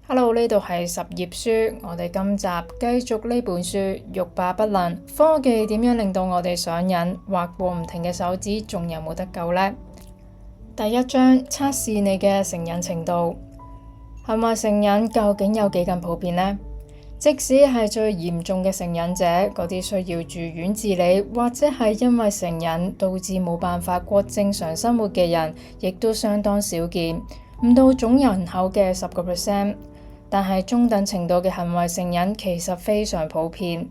Hello，呢度係十頁書，我哋今集繼續呢本書欲罷不能，科技點樣令到我哋上癮，劃過唔停嘅手指，仲有冇得救呢？第一章，測試你嘅成癮程度。行為成癮究竟有幾咁普遍呢？即使係最嚴重嘅成癮者，嗰啲需要住院治理，或者係因為成癮導致冇辦法過正常生活嘅人，亦都相當少見，唔到總人口嘅10%。但係中等程度嘅行為成癮其實非常普遍。呢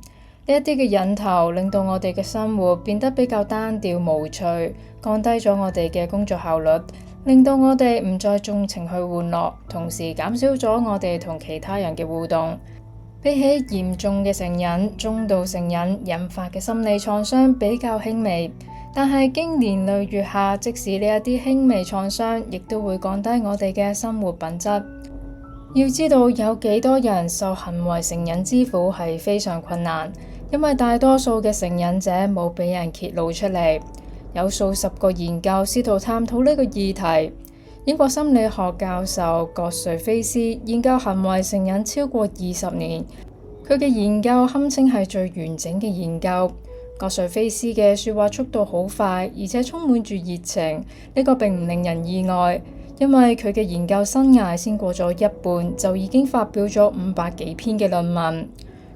一啲嘅癮頭令到我哋嘅生活變得比較單調無趣，降低咗我哋嘅工作效率，令到我哋唔再縱情去玩樂，同時減少咗我哋同其他人嘅互動。比起嚴重嘅成癮，中度成癮引發嘅心理創傷比較輕微，但係經年累月下，即使呢一啲輕微創傷，亦都會降低我哋嘅生活品質。要知道有幾多人受行為成癮之苦係非常困難，因為大多數嘅成癮者冇俾人揭露出嚟。有數十個研究試圖探討呢個議題。英國心理學教授葛瑞菲斯研究行為成癮超過20年，佢嘅研究堪稱係最完整嘅研究。葛瑞菲斯嘅說話速度好快，而且充滿住熱情，呢個並唔令人意外。因為佢嘅研究生涯先過咗一半，就已經發表咗500幾篇嘅論文。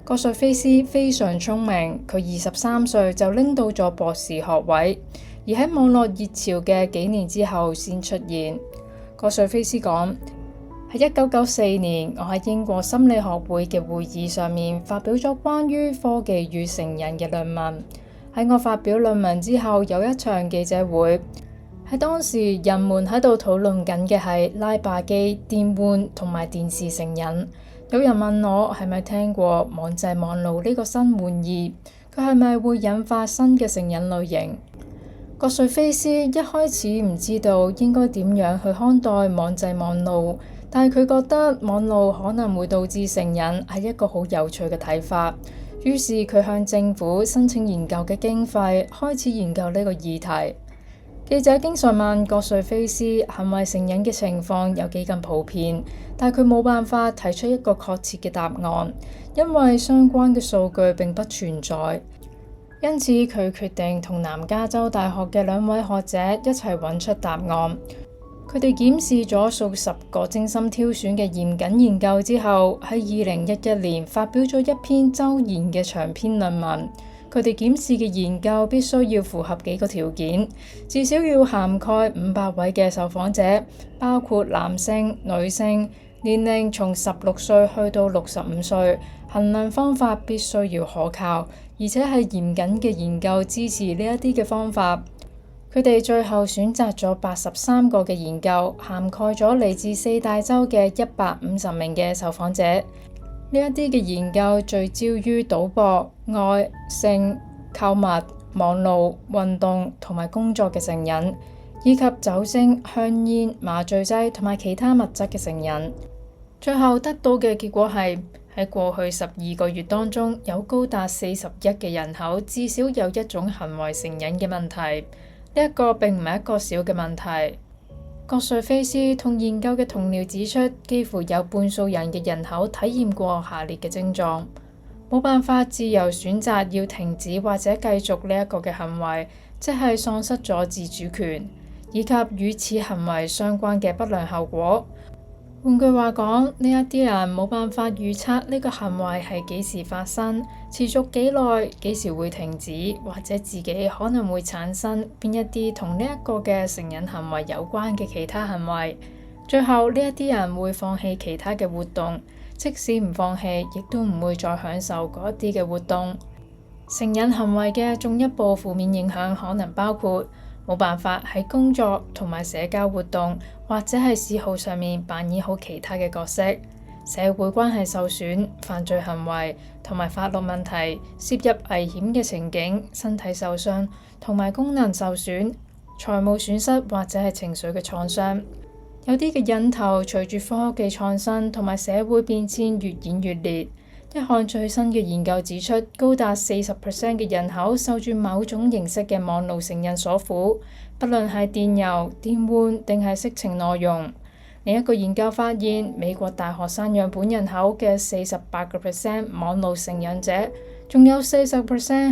葛瑞菲斯非常聰明，佢23歲就拎到咗博士學位，而喺網絡熱潮嘅幾年之後先出現。葛瑞菲斯講：喺1994年，我喺英國心理學會嘅會議上面發表咗關於科技與成癮嘅論文。喺我發表論文之後，有一場記者會。喺當時，人們喺度討論緊嘅係拉霸機、電玩同埋電視成癮。有人問我係咪聽過網際網路呢個新玩意，佢係咪會引發新嘅成癮類型？葛瑞菲斯一開始唔知道應該點樣去看待網際網路，但係佢覺得網路可能會導致成癮係一個好有趣嘅睇法。於是佢向政府申請研究嘅經費，開始研究呢個議題。記者經常問葛瑞菲斯行為成癮嘅情況有幾咁普遍，但佢冇辦法提出一個確切嘅答案，因為相關嘅數據並不存在。因此佢決定同南加州大學嘅2位學者一齊揾出答案。佢哋檢視咗數十個精心挑選嘅嚴謹研究之後，喺2011年發表咗一篇周延嘅長篇論文。佢哋檢視嘅研究必須要符合幾個條件，至少要涵蓋500位嘅受訪者，包括男性、女性，年齡從16歲去到65歲。衡量方法必須要可靠，而且係嚴謹嘅研究支持呢一啲嘅方法。佢哋最後選擇咗83個嘅研究，涵蓋咗嚟自4大洲嘅150名嘅受訪者。呢一啲嘅研究聚焦於賭博、愛、性、購物、網路、運動同埋工作嘅成癮，以及酒精、香煙、麻醉劑同埋其他物質嘅成癮。最後得到嘅結果係喺過去12個月當中，有高達40億嘅人口至少有一種行為成癮嘅問題。呢一個並唔係一個小嘅問題。葛瑞菲斯同研究嘅同僚指出，幾乎有半數人嘅人口體驗過下列嘅症狀：冇辦法自由選擇要停止或者繼續呢一個嘅行為，即係喪失咗自主權，以及與此行為相關嘅不良後果。換句話講，呢一啲人冇辦法預測呢個行為係幾時發生、持續幾耐、幾時會停止，或者自己可能會產生邊一啲同呢一個嘅成癮行為有關嘅其他行為。最後呢一啲人會放棄其他嘅活動，即使唔放棄，亦都唔會再享受嗰一啲嘅活動。成癮行為嘅進一步負面影響可能包括冇辦法喺工作同埋社交活動或者係嗜好上面扮演好其他嘅角色，社會關係受損、犯罪行為同埋法律問題、涉入危險嘅情景、身體受傷同埋功能受損、財務損失或者係情緒嘅創傷。有啲嘅癮頭隨住科技創新同埋社會變遷越演越烈。一項最新嘅研究指出，高達40% 嘅人口受住某種形式嘅網絡成癮所苦，不論係電郵、電玩定係色情內容。另一個研究發現，美國大學生樣本人口嘅48%網路成癮者，仲有40%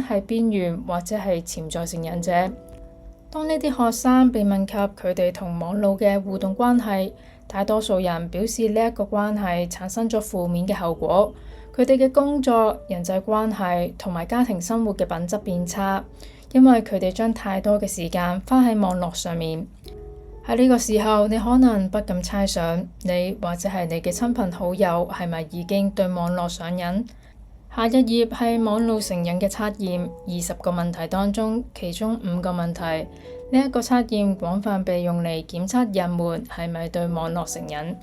係邊緣或者係潛在成癮者。當呢啲學生被問及佢哋同網路嘅互動關係，大多數人表示呢一個關係產生咗負面嘅後果，佢哋嘅工作、人際關係同埋家庭生活嘅品質變差，因為佢哋將太多嘅時間花喺網絡上面。喺呢個時候，你可能不禁猜想，你或者係你嘅親朋好友係咪已經對網絡上癮？下一頁係網路成癮嘅測驗，20個問題當中，其中5個問題。呢一個測驗廣泛被用嚟檢測人們係咪對網絡成癮。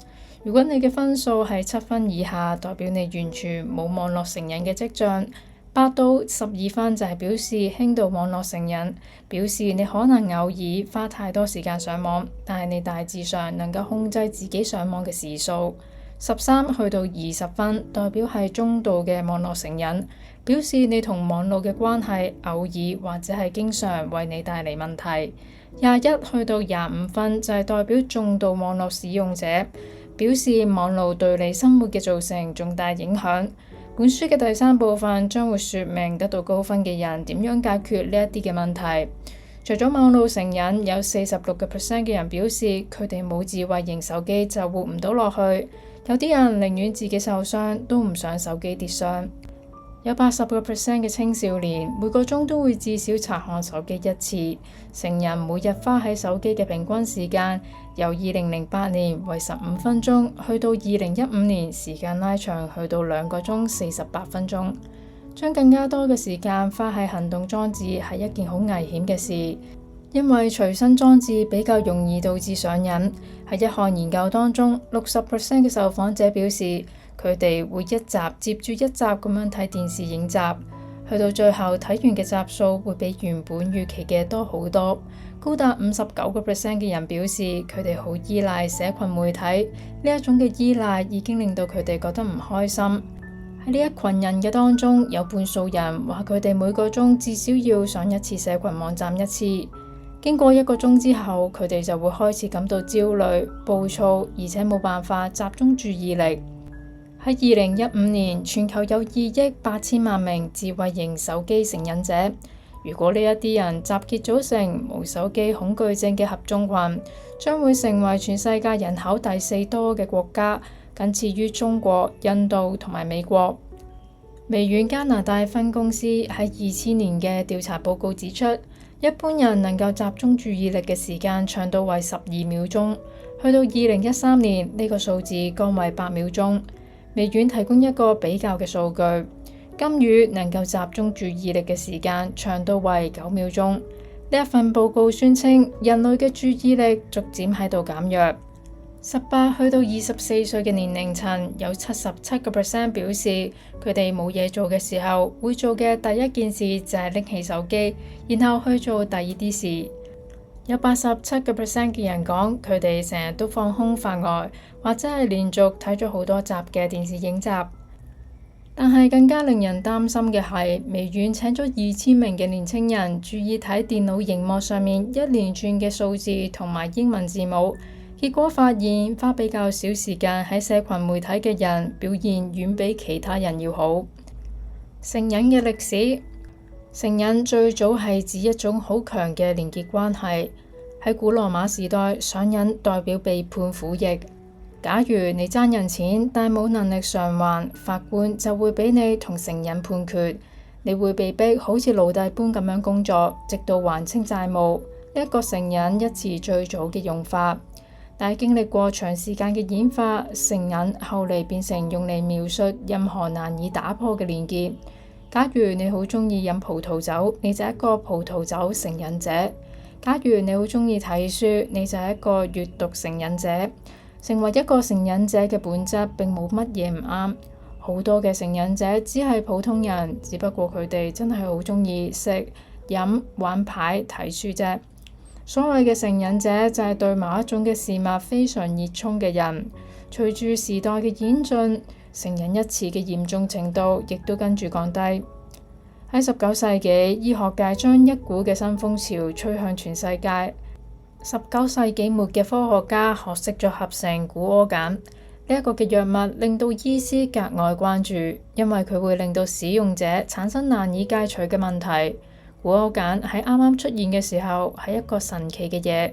如果你嘅分數係7分以下，代表你完全冇網絡成癮嘅跡象。8到12分就係表示輕度網絡成癮，表示你可能偶爾花太多時間上網，但係你大致上能夠控制自己上網嘅時數。13去到20分，代表係中度嘅網絡成癮，表示你同網絡嘅關係偶爾或者係經常為你帶嚟問題。21去到25分就係代表重度網絡使用者，表示網絡對你生活嘅造成重大影響。本書嘅第3部分將會說明得到高分嘅人點樣解決呢一啲嘅問題。除咗網絡成癮，有46% 嘅人表示佢哋冇智慧型手機就活唔到落去。有啲人寧願自己受傷都唔想手機跌傷。有80% 嘅青少年每個鐘都會至少查看手機1次。成人每日花喺手機嘅平均時間由2008年為15分鐘，去到2015年時間拉長去到2個鐘48分鐘。將更加多嘅時間花喺行動裝置係一件好危險嘅事，因為隨身裝置比較容易導致上癮。喺一項研究當中，60% 嘅受訪者表示佢哋會一集接住一集咁樣睇電視影集，去到最後睇完嘅集數會比原本預期嘅多好多。高達59% 嘅人表示佢哋好依賴社群媒體，呢一種嘅依賴已經令到佢哋覺得唔開心。喺呢一群人嘅當中，有半數人話佢哋每個鐘至少要上1次社群網站1次。經過1個鐘之後，佢哋就會開始感到焦慮、暴躁，而且冇辦法集中注意力。喺2015年，全球有2億8千萬名智慧型手機成癮者。如果呢一啲人集結組成無手機恐懼症嘅合眾群，將會成為全世界人口第4多嘅國家，僅次於中國、印度同埋美國。微軟加拿大分公司喺2000年嘅調查報告指出，一般人能夠集中注意力嘅時間長度為12秒鐘，去到2013年呢個數字降為8秒鐘。微軟提供一個比較嘅數據，金魚能夠集中注意力嘅時間長度為9秒鐘。呢一份報告宣稱，人類嘅注意力逐漸喺度減弱。18去到24歲嘅年齡層，有77% 表示佢哋冇嘢做嘅時候，會做嘅第一件事就係拎起手機，然後去做第二啲事。有87% 嘅人講，佢哋成日都放空發呆，或者係連續睇咗好多集嘅電視影集。但係更加令人擔心嘅係，微軟請咗2000名嘅年輕人注意睇電腦熒幕上面一連串嘅數字同埋英文字母，結果發現花比較少時間喺社群媒體嘅人表現遠比其他人要好。成癮嘅歷史，成癮最早係指一種好強嘅連結關係。喺古羅馬時代，上癮代表被判苦役。假如你爭人錢，但冇能力償還，法官就會俾你同成癮判決。你會被逼好似奴隸般咁樣工作，直到還清債務。一個成癮一詞最早嘅用法，但係經歷過長時間嘅演化，成癮後嚟變成用嚟描述任何難以打破嘅連結。假如你好鍾意飲葡萄酒，你就係一個葡萄酒成癮者；假如你好鍾意睇書，你就係一個閱讀成癮者。成為一個成癮者嘅本質並冇乜嘢唔啱，好多嘅成癮者只係普通人，只不過佢哋真係好鍾意食、飲、玩牌、睇書啫。所謂嘅成癮者就係對某一種嘅事物非常熱衷嘅人。隨住時代嘅演進，成癮一詞嘅嚴重程度亦都跟住降低。喺19世紀，醫學界將一股嘅新風潮吹向全世界。19世紀末嘅科學家學識咗合成古柯鹼，呢一個嘅藥物令到醫師格外關注，因為佢會令到使用者產生難以戒除嘅問題。古柯鹼喺啱啱出現嘅時候係一個神奇嘅嘢，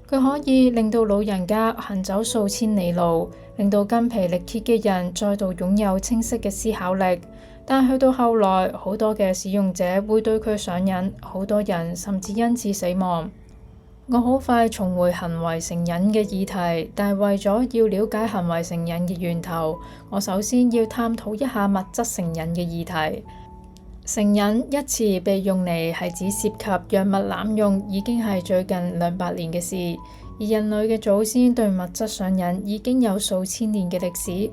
佢可以令到老人家行走數千里路，令到筋疲力竭嘅人再度擁有清晰嘅思考力。但去到後來，好多嘅使用者會對佢上癮，好多人甚至因此死亡。我好快重回行為成癮嘅議題，但係為咗要了解行為成癮嘅源頭，我首先要探討一下物質成癮嘅議題。成癮一詞被用嚟係指涉及藥物濫用，已經係最近200年嘅事，而人類嘅祖先對物質上癮已經有數千年嘅歷史。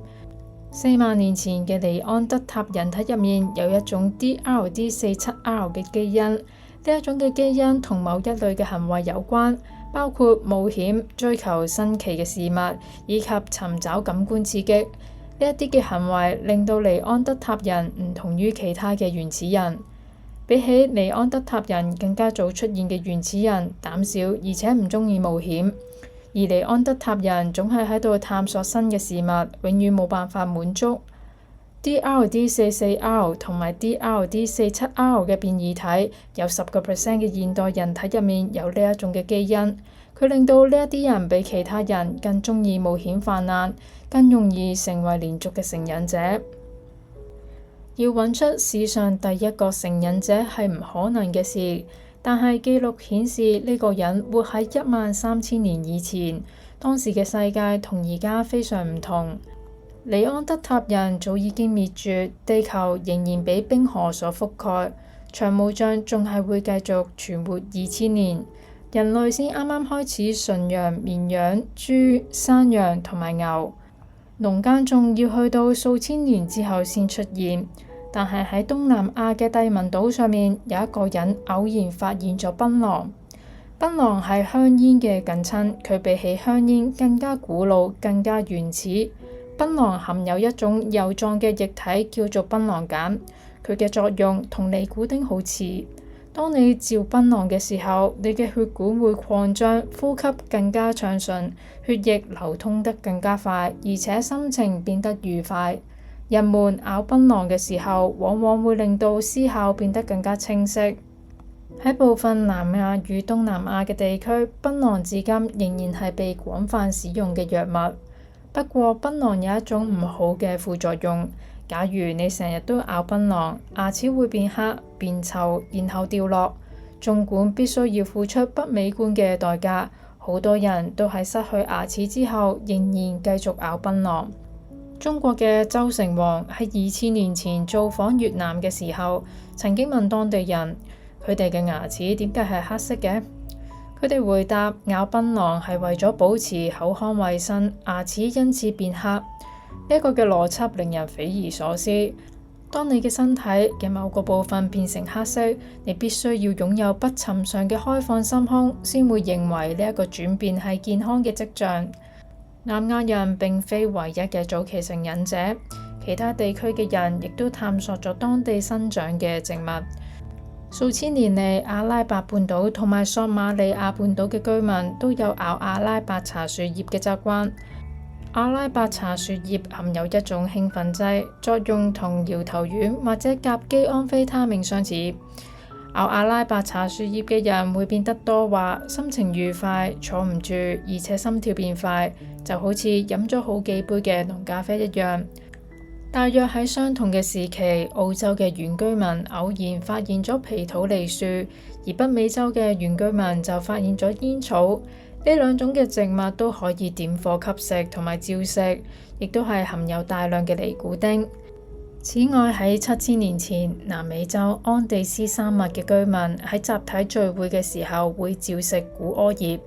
4萬年前嘅尼安德塔人體入面有一種 DRD47R 嘅基因，呢一種嘅基因同某一類嘅行為有關，包括冒險、追求新奇嘅事物以及尋找感官刺激。呢一啲嘅行為令到尼安德塔人唔同於其他嘅原始人。比起尼安德塔人更加早出現嘅原始人，膽小而且唔鍾意冒險。而尼安德塔人總係喺度探索新嘅事物，永遠冇辦法滿足。DRD44R 同埋 DRD47R 嘅變異體有10% 嘅現代人體入面有呢一種嘅基因，佢令到呢一啲人比其他人更鍾意冒險犯難，更容易成為連續嘅成癮者。要揾出史上第一個成癮者係唔可能嘅事。但係記錄顯示呢個人活喺13000年以前，當時嘅世界同而家非常唔同。尼安德塔人早已經滅絕，地球仍然被冰河所覆蓋，長毛象仲係會繼續存活2000年。人類先啱啱開始馴養綿羊、豬、山羊同埋牛，農耕仲要去到數千年之後先出現。但係喺東南亞嘅帝汶島上面，有一個人偶然發現咗檳榔。檳榔係香煙嘅近親，佢比起香煙更加古老、更加原始。檳榔含有一種油狀嘅液體叫做檳榔鹼，佢嘅作用同尼古丁好似。當你嚼檳榔嘅時候，你嘅血管會擴張，呼吸更加暢順，血液流通得更加快，而且心情變得愉快。人們咬檳榔嘅時候，往往會令到思考變得更加清晰。喺部分南亞與東南亞嘅地區，檳榔至今仍然係被廣泛使用嘅藥物。不過，檳榔有一種唔好嘅副作用。假如你成日都咬檳榔，牙齒會變黑、變臭，然後掉落。儘管必須要付出不美觀嘅代價，好多人都喺失去牙齒之後，仍然繼續咬檳榔。中國嘅周成王喺2000年前造訪越南嘅時候，曾經問當地人，佢哋嘅牙齒點解係黑色嘅？佢哋回答，咬檳榔係為咗保持口腔衛生，牙齒因此變黑。呢一個嘅邏輯令人匪夷所思。當你嘅身體嘅某個部分變成黑色，你必須要擁有不尋常嘅開放心胸，先會認為呢一個轉變係健康嘅跡象。南亞人並非唯一嘅早期成癮者，其他地區嘅人亦都探索咗當地生長嘅植物。數千年嚟，阿拉伯半島同埋索馬利亞半島嘅居民都有咬阿拉伯茶樹葉嘅習慣。阿拉伯茶樹葉含有一種興奮劑，作用同搖頭丸或者甲基安非他命相似。咬阿拉伯茶樹葉嘅人會變得多話，心情愉快，坐唔住，而且心跳變快，就好似飲咗好幾杯嘅濃咖啡一樣。大約喺相同嘅時期，澳洲嘅原居民偶然發現咗皮土利樹，而北美洲嘅原居民就發現咗煙草。呢兩種嘅植物都可以點火吸食同埋照食，亦都係含有大量嘅尼古丁。此外，喺7000年前，南美洲安第斯山脈嘅居民喺集體聚會嘅時候會照食古柯葉。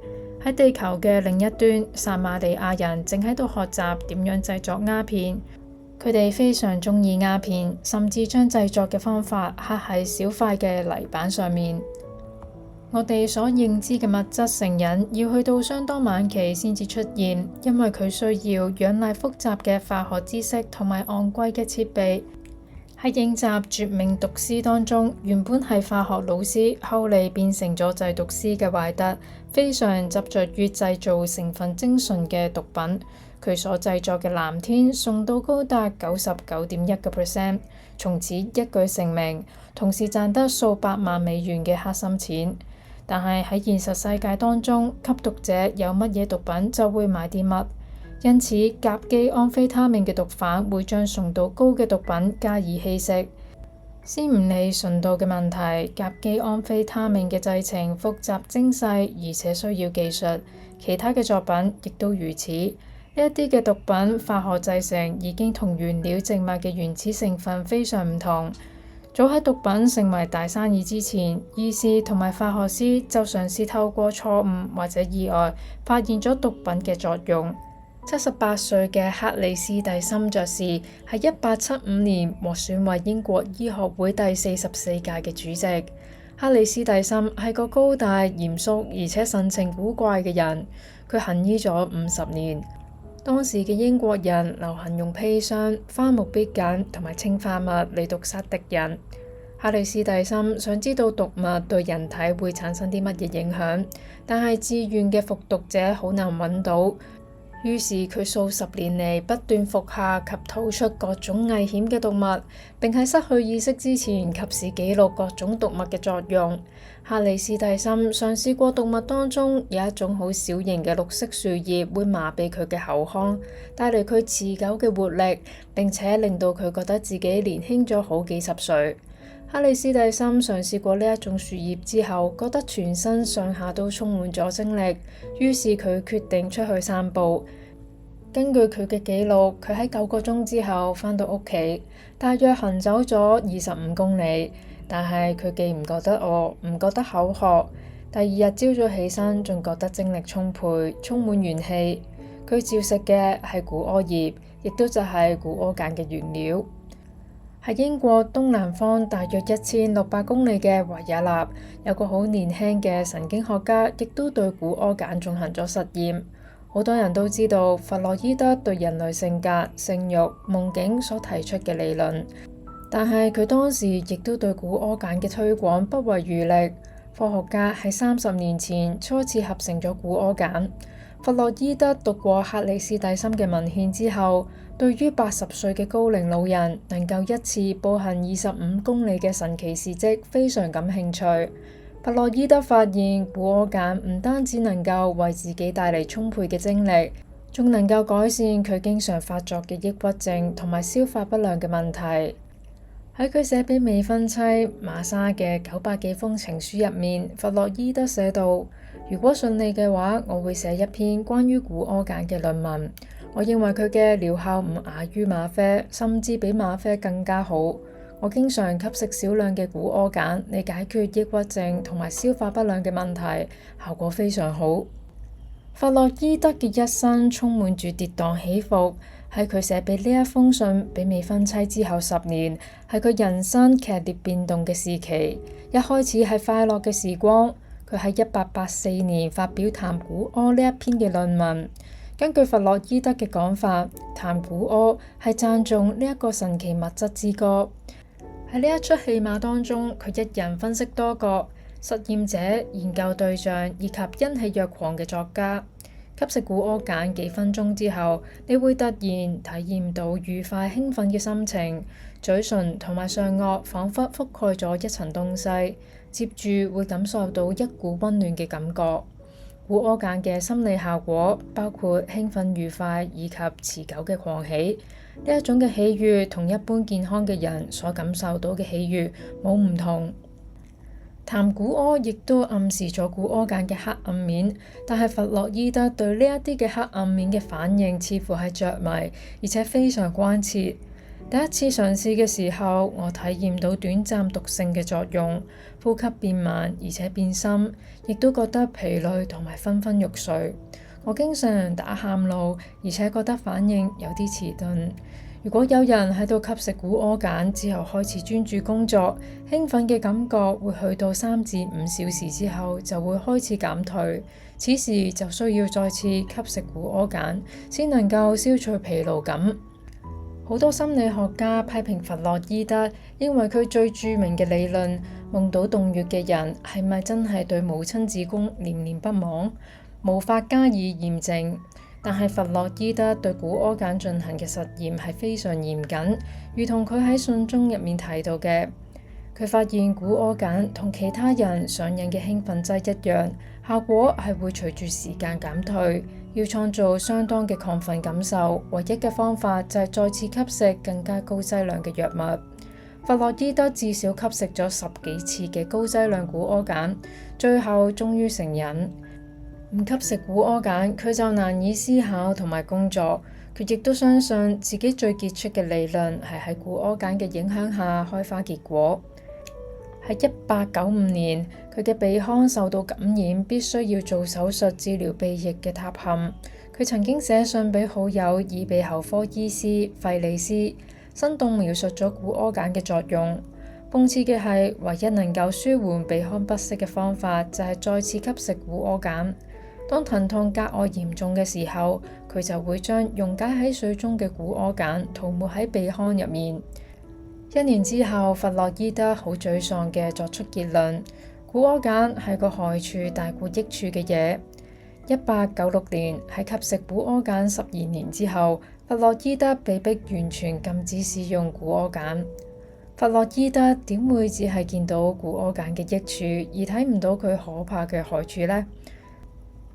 喺地球嘅另一端，撒瑪利亞人正喺度學習點樣製作鴉片。佢哋非常鍾意鴉片，甚至將製作嘅方法刻喺小塊嘅泥板上面。我哋所認知嘅物質成癮要去到相當晚期先至出現，因為佢需要仰賴複雜嘅化學知識同埋昂貴嘅設備。喺喺影集《絕命毒師》當中，原本係化學老師，後嚟變成咗製毒師嘅懷特，非常執着於製造成分精純嘅毒品。佢所製作嘅藍天送到高達99.1%，從此一舉成名，同時賺得數百萬美元嘅黑心錢。但係喺現實世界當中，吸毒者有乜嘢毒品就會買啲乜。因此，甲基安非他命嘅毒販會將純度高嘅毒品加以稀釋。先唔理純度嘅問題，甲基安非他命嘅製程複雜精細，而且需要技術。其他嘅作品亦都如此。呢一啲嘅毒品化學製成已經同原料植物嘅原始成分非常唔同。早喺毒品成為大生意之前，醫師同埋化學師就嘗試透過錯誤或者意外發現咗毒品嘅作用。78歲嘅克里斯蒂森爵士喺1875年獲選為英國醫學會第44屆嘅主席。克里斯蒂森係個高大、嚴肅而且神情古怪嘅人，佢行醫咗50年。當時嘅英國人流行用砒霜、花木闢鹼同埋氰化物嚟毒殺敵人。克里斯蒂森想知道毒物對人體會產生啲乜嘢影響，但係自願嘅服毒者好難揾到。於是佢數十年嚟不斷服下及吐出各種危險嘅毒物，並喺失去意識之前及時記錄各種毒物嘅作用。克里斯蒂森嘗試過毒物當中有一種好小型嘅綠色樹葉會麻痹佢嘅口腔，帶嚟佢持久嘅活力，並且令到佢覺得自己年輕咗好幾十歲。克里斯蒂森嘗試過呢一種樹葉之後，覺得全身上下都充滿咗精力，於是佢決定出去散步。根據佢嘅記錄，佢喺9個鐘之後返到屋企，大約行走咗25公里，但係佢既唔覺得餓，唔覺得口渴。第二日朝早起身，仲覺得精力充沛，充滿元氣。佢照食嘅係古柯葉，亦都就係古柯鹼嘅原料。喺英國東南方大約1600公里嘅維也納，有個好年輕嘅神經學家，亦都對古柯鹼進行咗實驗。好多人都知道弗洛伊德對人類性格、性慾、夢境所提出嘅理論，但係佢當時亦都對古柯鹼嘅推廣不遺餘力。科學家喺30年前初次合成咗古柯鹼。弗洛伊德讀過克里斯蒂森嘅文獻之後，對於80歲嘅高齡老人能夠一次步行25公里嘅神奇事蹟非常感興趣。弗洛伊德發現古柯鹼唔單止能夠為自己帶嚟充沛嘅精力，仲能夠改善佢經常發作嘅抑鬱症同埋消化不良嘅問題。喺佢寫俾未婚妻瑪莎嘅900幾封情書入面，弗洛伊德寫道：如果順利嘅話，我會寫一篇關於古柯鹼嘅論文。我認為佢嘅療效唔亞於嗎啡，甚至比嗎啡更加好。我經常吸食少量嘅古柯鹼嚟解決抑鬱症同埋消化不良嘅問題，效果非常好。弗洛伊德嘅一生充滿住跌宕起伏。喺佢寫俾呢一封信俾未婚妻之後10年，係佢人生劇烈變動嘅時期。一開始係快樂嘅時光，佢喺1884年發表談古柯呢一篇嘅論文。根據弗洛伊德嘅講法，談古柯係讚頌呢一個神奇物質之歌。喺呢一出戲碼當中，佢一人分析多個實驗者、研究對象以及因喜若狂嘅作家。吸食古柯鹼幾分鐘之後，你會突然體驗到愉快興奮嘅心情，嘴唇同埋上顎彷彿覆蓋咗一層東西，接住會感受到一股溫暖嘅感覺。古柯鹼嘅心理效果包括興奮愉快以及持久嘅狂喜。呢一種嘅喜悅同一般健康嘅人所感受到嘅喜悅冇唔同。談古柯亦都暗示咗古柯鹼嘅黑暗面，但係弗洛伊德對呢一啲嘅黑暗面嘅反應似乎係着迷，而且非常關切。第一次嘗試嘅時候，我體驗到短暫毒性嘅作用，呼吸變慢而且變深，亦都覺得疲累同埋昏昏欲睡。我經常打喊路，而且覺得反應有啲遲鈍。如果有人喺度吸食古柯鹼之後開始專注工作，興奮嘅感覺會去到3至5小時之後就會開始減退，此時就需要再次吸食古柯鹼，先能夠消除疲勞感。好多心理學家批評弗洛伊德，因為佢最著名嘅理論夢到洞穴嘅人係咪真係對母親子宮念念不忘，無法加以驗證。但係弗洛伊德對古柯鹼進行嘅實驗係非常嚴謹，如同佢喺信中入面提到嘅，佢發現古柯鹼同其他人上癮嘅興奮劑一樣，效果係會隨住時間減退。要創造相當嘅亢奮感受，唯一嘅方法就係再次吸食更加高劑量嘅藥物。弗洛伊德至少吸食咗10幾次嘅高劑量古柯鹼，最後終於成癮。唔吸食古柯鹼，佢就難以思考同埋工作。佢亦都相信自己最傑出嘅理論係喺古柯鹼嘅影響下開花結果。喺1895年，佢嘅鼻腔受到感染，必須要做手術治療鼻翼嘅塌陷。佢曾經寫信俾好友耳鼻喉科醫師費利斯，生動描述咗古柯鹼嘅作用。諷刺嘅係，唯一能夠舒緩鼻腔不適嘅方法就係再次吸食古柯鹼。當疼痛格外嚴重嘅時候，佢就會將溶解喺水中嘅古柯鹼塗抹喺鼻腔入面。1年之後，弗洛伊德好沮喪嘅作出結論：古柯鹼係個害處大過益處嘅嘢。1896年，喺吸食古柯鹼12年之後，弗洛伊德被迫完全禁止使用古柯鹼。弗洛伊德點會只係見到古柯鹼嘅益處，而睇唔到佢可怕嘅害處呢？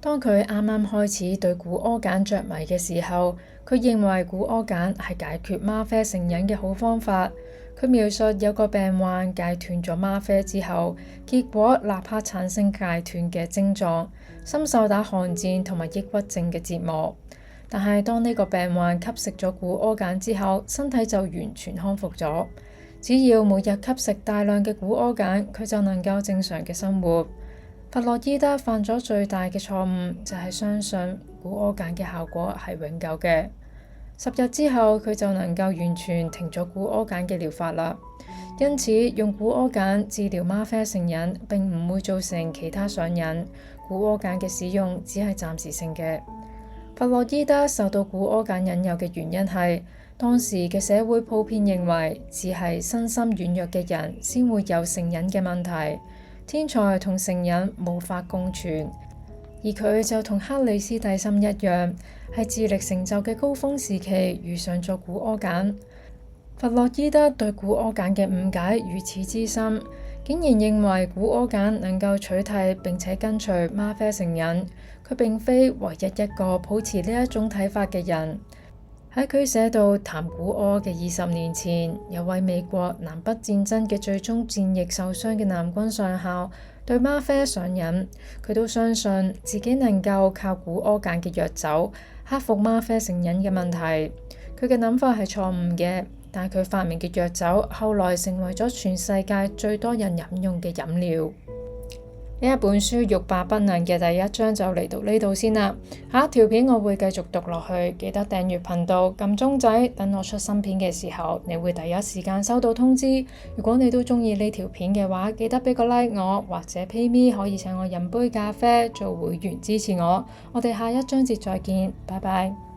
當佢啱啱開始對古柯鹼着迷嘅時候，佢認為古柯鹼係解決嗎啡成癮嘅好方法。佢描述有個病患戒斷咗嗎啡之後，結果立刻產生戒斷嘅症狀，深受打寒戰同埋抑鬱症嘅折磨。但係當呢個病患吸食咗古柯鹼之後，身體就完全康復咗。只要每日吸食大量嘅古柯鹼，佢就能夠正常嘅生活。弗洛伊德犯咗最大嘅錯誤，就係相信古柯鹼嘅效果係永久嘅。10日之後，佢就能夠完全停咗古柯鹼嘅療法啦。因此，用古柯鹼治療嗎啡成癮並唔會造成其他上癮。古柯鹼嘅使用只係暫時性嘅。弗洛伊德受到古柯鹼引誘嘅原因係，當時嘅社會普遍認為，只係身心軟弱嘅人先會有成癮嘅問題，天才同成癮無法共存。而佢就同克里斯蒂森一樣，喺智力成就嘅高峰時期遇上咗古柯鹼。弗洛伊德對古柯鹼嘅誤解如此之深，竟然認為古柯鹼能夠取替並且根除嗎啡成癮。佢並非唯一一個抱持呢一種睇法嘅人。喺佢寫到談古柯嘅20年前，有位美國南北戰爭嘅最終戰役受傷嘅南軍上校對嗎啡上癮，佢都相信自己能夠靠古柯鹼嘅藥酒克服嗎啡成癮嘅問題。佢嘅諗法係錯誤嘅，但佢發明嘅藥酒後來成為咗全世界最多人飲用嘅飲料。呢一本書欲罷不能嘅第一章就嚟到呢度先啦，下一條片我會繼續讀落去，記得訂閱頻道，撳鐘仔，等我出新片嘅時候，你會第一時間收到通知。如果你都中意呢條片嘅話，記得俾個 like 我，或者 PayMe 可以請我飲杯咖啡做會員支持我。我哋下一章節再見，拜拜。